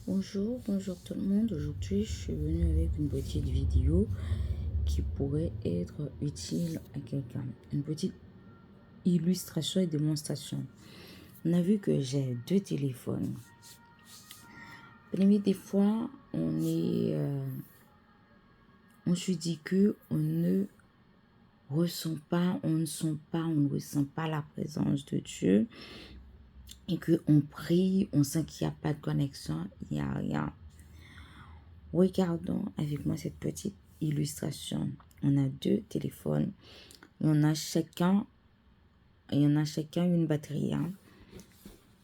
Bonjour tout le monde. Aujourd'hui, je suis venue avec une petite vidéo qui pourrait être utile à quelqu'un. Une petite illustration et démonstration. On a vu que j'ai deux téléphones. Des fois, on se dit que on ne ressent pas, on ne sent pas, on ne ressent pas la présence de Dieu et que on prie, on sent qu'il n'y a pas de connexion, il n'y a rien. Regardons avec moi cette petite illustration. On a deux téléphones. Et on a chacun une batterie. Hein.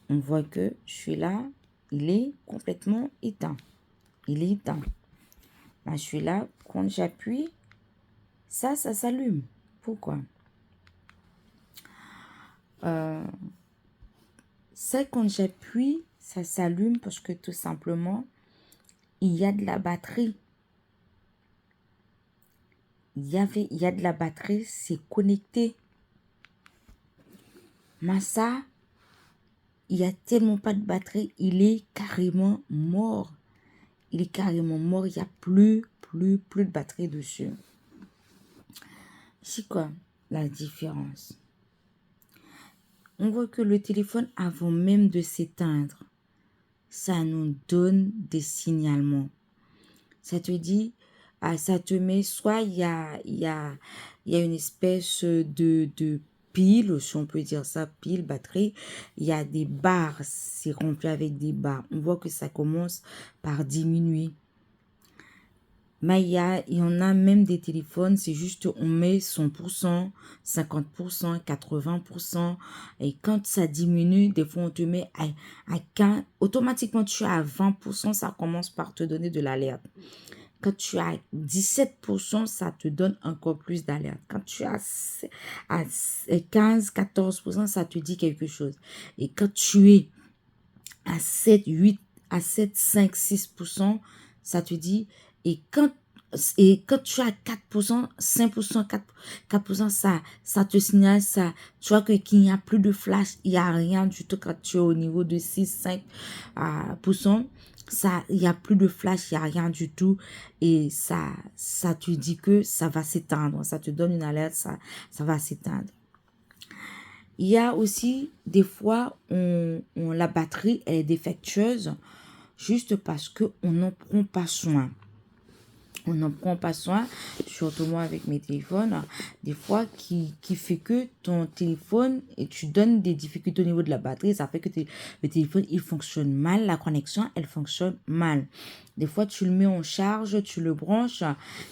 On voit que celui-là, il est complètement éteint. Il est éteint. Là, celui-là, quand j'appuie, ça s'allume. Pourquoi? Ça, quand j'appuie, ça s'allume parce que tout simplement, il y a de la batterie. Il y a de la batterie, c'est connecté. Mais ça, il y a tellement pas de batterie, il est carrément mort. Il est carrément mort, il n'y a plus de batterie dessus. C'est quoi la différence? On voit que le téléphone, avant même de s'éteindre, ça nous donne des signalements. Ça te dit, ça te met, soit il y a une espèce de pile, si on peut dire ça, pile, batterie. Il y a des barres, c'est rempli avec des barres. On voit que ça commence par diminuer. Mais il y en a même des téléphones, c'est juste on met 100%, 50%, 80%. Et quand ça diminue, des fois on te met à 15%. Automatiquement, tu es à 20%, ça commence par te donner de l'alerte. Quand tu as 17%, ça te donne encore plus d'alerte. Quand tu as à 15, 14%, ça te dit quelque chose. Et quand tu es à 7, 8, à 7, 5, 6%, ça te dit, et quand tu as 4%, 5%, 4%, ça te signale ça. Tu vois qu'il n'y a plus de flash, il n'y a rien du tout quand tu es au niveau de 6, 5%. Ça, il n'y a plus de flash, il n'y a rien du tout. Et ça te dit que ça va s'éteindre. Ça te donne une alerte, ça va s'éteindre. Il y a aussi des fois, la batterie elle est défectueuse juste parce qu'on n'en prend pas soin. On n'en prend pas soin, surtout moi avec mes téléphones, des fois qui fait que ton téléphone, et tu donnes des difficultés au niveau de la batterie, ça fait que le téléphone, il fonctionne mal, la connexion, elle fonctionne mal. Des fois, tu le mets en charge, tu le branches,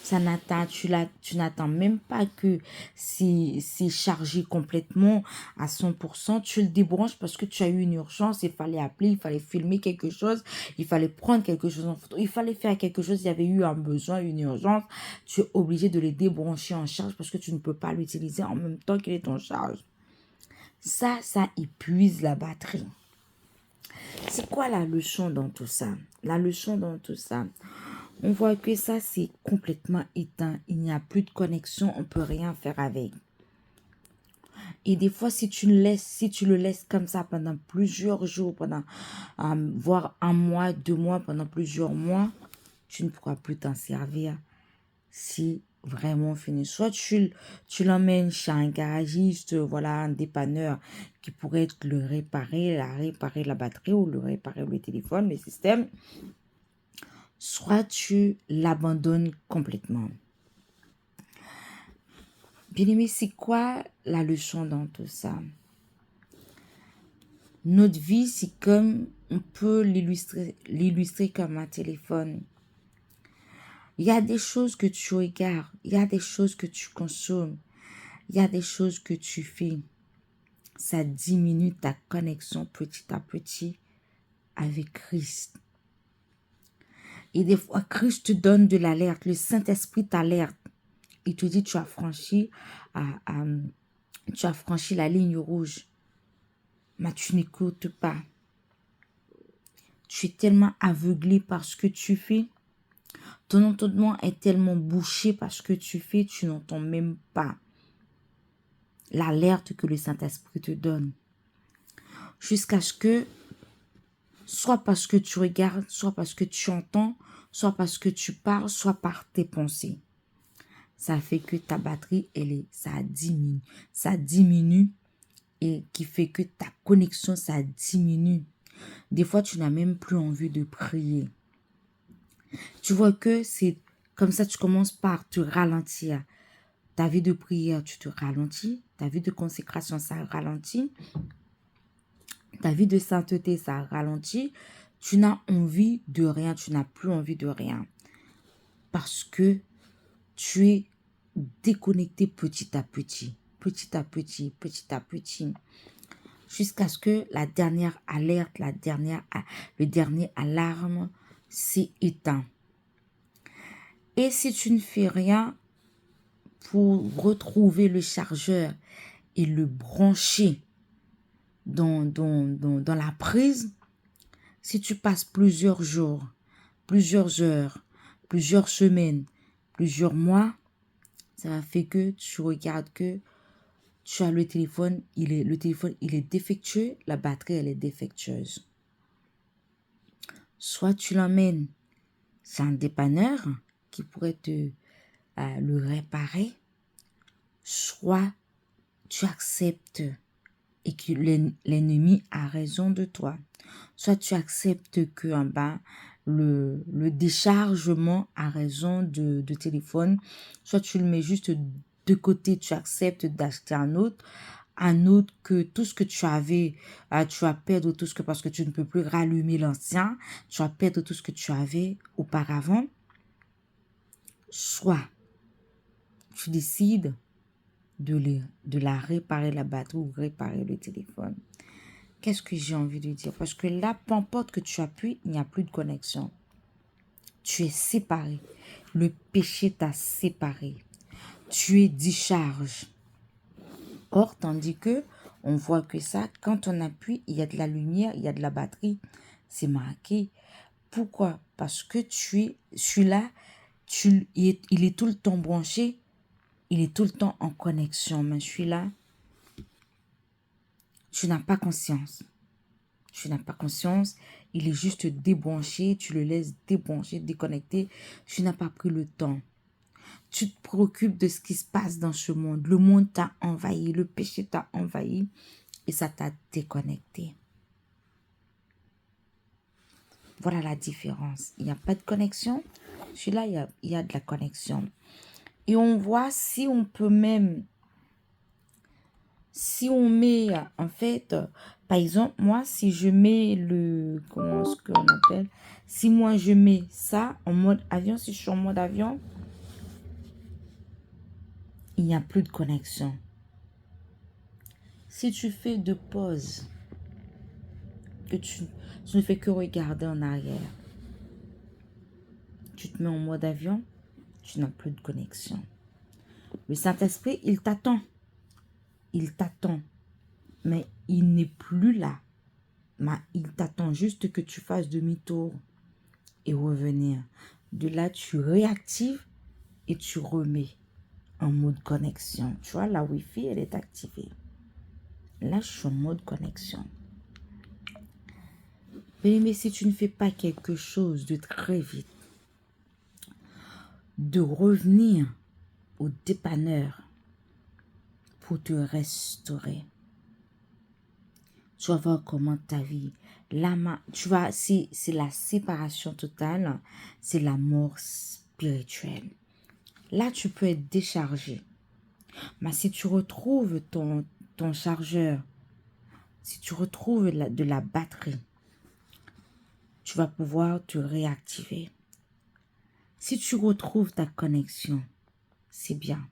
tu n'attends même pas que c'est chargé complètement à 100%. Tu le débranches parce que tu as eu une urgence, il fallait appeler, il fallait filmer quelque chose, il fallait prendre quelque chose en photo, il fallait faire quelque chose, il y avait eu un besoin, une urgence. Tu es obligé de les débrancher en charge parce que tu ne peux pas l'utiliser en même temps qu'il est en charge. Ça épuise la batterie. C'est quoi la leçon dans tout ça? La leçon dans tout ça, on voit que ça, c'est complètement éteint. Il n'y a plus de connexion, on ne peut rien faire avec. Et des fois, si tu le laisses comme ça pendant plusieurs jours, voire un mois, 2 mois, pendant plusieurs mois, tu ne pourras plus t'en servir si vraiment fini. Soit tu l'emmènes chez un garagiste, voilà, un dépanneur qui pourrait le réparer, réparer la batterie ou le réparer le téléphone, le système. Soit tu l'abandonnes complètement. Bien aimé, c'est quoi la leçon dans tout ça? Notre vie, c'est comme, on peut l'illustrer comme un téléphone. Il y a des choses que tu regardes, il y a des choses que tu consommes, il y a des choses que tu fais. Ça diminue ta connexion petit à petit avec Christ. Et des fois, Christ te donne de l'alerte, le Saint-Esprit t'alerte. Il te dit, tu as franchi la ligne rouge. Mais tu n'écoutes pas. Tu es tellement aveuglé par ce que tu fais. Ton entendement est tellement bouché par ce que tu fais, tu n'entends même pas l'alerte que le Saint-Esprit te donne. Jusqu'à ce que soit parce que tu regardes, soit parce que tu entends, soit parce que tu parles, soit par tes pensées. Ça fait que ta batterie, ça diminue et qui fait que ta connexion, ça diminue. Des fois, tu n'as même plus envie de prier. Tu vois que c'est comme ça, tu commences par te ralentir. Ta vie de prière, tu te ralentis. Ta vie de consécration, ça ralentit. Ta vie de sainteté, ça ralentit. Tu n'as envie de rien, tu n'as plus envie de rien. Parce que tu es déconnecté petit à petit, jusqu'à ce que la dernière alerte, le dernier alarme s'est éteint. Et si tu ne fais rien pour retrouver le chargeur et le brancher dans la prise, si tu passes plusieurs jours, plusieurs heures, plusieurs semaines, plusieurs mois, ça va faire que tu regardes que tu as le téléphone, il est défectueux, la batterie, elle est défectueuse. Soit tu l'emmènes chez un dépanneur qui pourrait te le réparer, soit tu acceptes et que l'ennemi a raison de toi. Soit tu acceptes que le déchargement a raison de téléphone, soit tu le mets juste de côté, tu acceptes d'acheter un autre que tout ce que tu avais, tu vas perdre tout ce que, parce que tu ne peux plus rallumer l'ancien, tu vas perdre tout ce que tu avais auparavant. Soit tu décides de la réparer, la batterie, ou réparer le téléphone. Qu'est-ce que j'ai envie de dire? Parce que là, peu importe que tu appuies, il n'y a plus de connexion. Tu es séparé. Le péché t'a séparé. Tu es décharge. Or, tandis que on voit que ça, quand on appuie, il y a de la lumière, il y a de la batterie. C'est marqué. Pourquoi? Parce que celui-là, il est tout le temps branché, il est tout le temps en connexion. Mais celui-là, tu n'as pas conscience. Tu n'as pas conscience, il est juste débranché, tu le laisses débrancher, déconnecté. Tu n'as pas pris le temps. Tu te préoccupes de ce qui se passe dans ce monde. Le monde t'a envahi, le péché t'a envahi et ça t'a déconnecté. Voilà la différence. Il n'y a pas de connexion. Celui-là, il y a de la connexion. Et on voit si on peut même, si on met, en fait, par exemple, moi, si je mets comment est-ce qu'on appelle, si moi je mets ça en mode avion, si je suis en mode avion, il n'y a plus de connexion. Si tu fais de pause, que tu ne fais que regarder en arrière, tu te mets en mode avion, tu n'as plus de connexion. Le Saint-Esprit, il t'attend. Il t'attend. Mais il n'est plus là. Mais il t'attend juste que tu fasses demi-tour et revenir. De là, tu réactives et tu remets en mode connexion. Tu vois, la Wi-Fi, elle est activée. Là, je suis en mode connexion. Mais si tu ne fais pas quelque chose de très vite, de revenir au dépanneur pour te restaurer, tu vas voir comment ta vie, tu vois, c'est la séparation totale, c'est la mort spirituelle. Là, tu peux être déchargé. Mais si tu retrouves ton chargeur, si tu retrouves de la batterie, tu vas pouvoir te réactiver. Si tu retrouves ta connexion, c'est bien.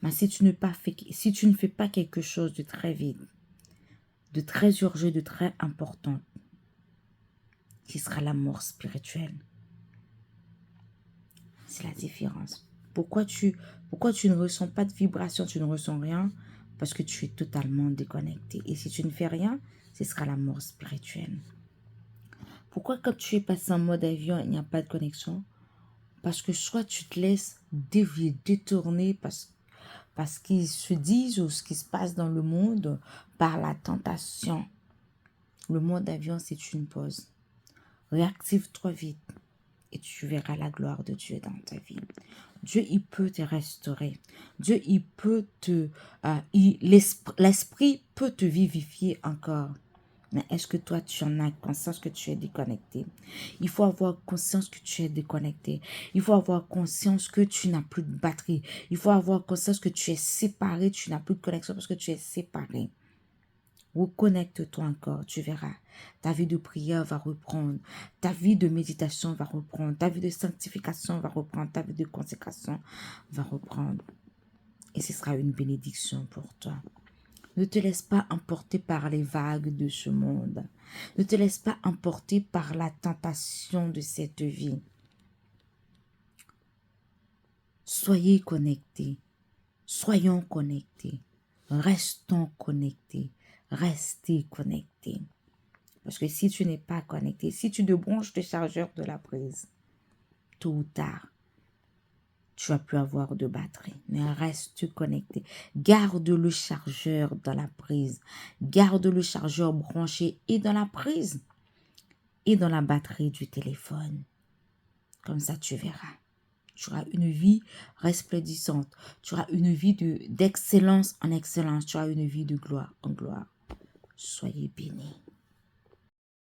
Mais si tu ne fais pas quelque chose de très vite, de très urgent, de très important, qui sera la mort spirituelle. C'est la différence. Pourquoi tu ne ressens pas de vibration, tu ne ressens rien? Parce que tu es totalement déconnecté. Et si tu ne fais rien, ce sera la mort spirituelle. Pourquoi quand tu es passé en mode avion, il n'y a pas de connexion? Parce que soit tu te laisses dévier, détourner parce qu'ils se disent ou ce qui se passe dans le monde par la tentation. Le mode avion, c'est une pause. Réactive-toi vite et tu verras la gloire de Dieu dans ta vie. Dieu, il peut te restaurer. Dieu, il peut l'esprit peut te vivifier encore. Mais est-ce que toi, tu en as conscience que tu es déconnecté? Il faut avoir conscience que tu es déconnecté. Il faut avoir conscience que tu n'as plus de batterie. Il faut avoir conscience que tu es séparé, tu n'as plus de connexion parce que tu es séparé. Reconnecte-toi encore, tu verras. Ta vie de prière va reprendre. Ta vie de méditation va reprendre. Ta vie de sanctification va reprendre. Ta vie de consécration va reprendre. Et ce sera une bénédiction pour toi. Ne te laisse pas emporter par les vagues de ce monde. Ne te laisse pas emporter par la tentation de cette vie. Soyez connectés. Soyons connectés. Restons connectés. Restez connectés. Parce que si tu n'es pas connecté, si tu débranches le chargeur de la prise, tôt ou tard, tu vas plus avoir de batterie. Mais reste connecté. Garde le chargeur dans la prise. Garde le chargeur branché et dans la prise et dans la batterie du téléphone. Comme ça, tu verras. Tu auras une vie resplendissante. Tu auras une vie d'excellence en excellence. Tu auras une vie de gloire en gloire. Soyez bénis.